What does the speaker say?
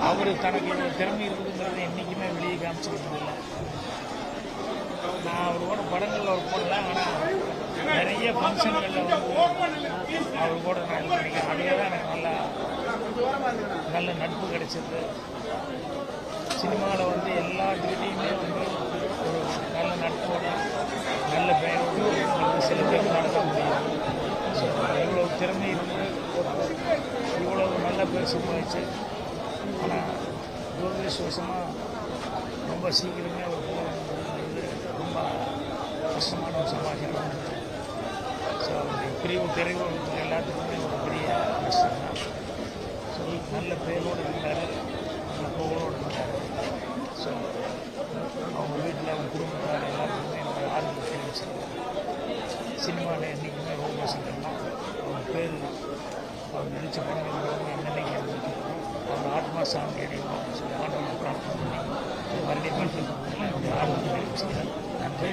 அவர் தனக்கு திறமை இருக்குதுங்கிறத என்றைக்குமே வெளியே காமிச்சிக்கிட்டது இல்லை. நான் அவரோட படங்களில் ஒர்க் பண்ணலாம், ஆனால் நிறைய ஃபங்க்ஷன்களில் வந்து அவர் கூட நான் இது பண்ணிக்கிறேன். அதுவே தான் எனக்கு நல்ல நட்பு கிடைச்சது. சினிமாவில் வந்து எல்லா டியூட்டியுமே வந்து ஒரு நல்ல நட்போட நல்ல பெயரோடு சில பேர் நடக்க முடியும். ஸோ இவ்வளோ திறமை இருந்து இவ்வளவு நல்ல பேர் சம்பாதிச்சு, ஆனால் துரதிருஷ்டவசமாக ரொம்ப சீக்கிரமே அவர் போகிறது ரொம்ப கஷ்டமான ஒரு சமாச்சாரம். ஸோ அவருடைய பிரிவு திரையுலகத்துக்கு எல்லாத்துக்குமே ஒரு பெரிய கஷ்டம் தான். ஸோ நல்ல பேரோடு இருந்தார், நல்ல புகழோடு இருந்தார். ஸோ அவங்க வீட்டில் அவங்க குடும்பத்தார் எல்லாத்துக்குமே என்னோட ஆறுதல் தெரிவிச்சிருக்காங்க. சினிமாவில் என்றைக்குமே ரொம்ப சீக்கிரமாக அவங்க பேர் அவர் நடித்த படங்கள் என்னென்னைக்கு இருந்துருக்கோம், அவர் ஆத்மா சாமி அடையணும் சொல்லி ஆண்டவனை பிரார்த்தனை பண்ணி மறுபடியும் என்னுடைய ஆறுதல் தெரிவிச்சுக்கிறேன். நன்றி.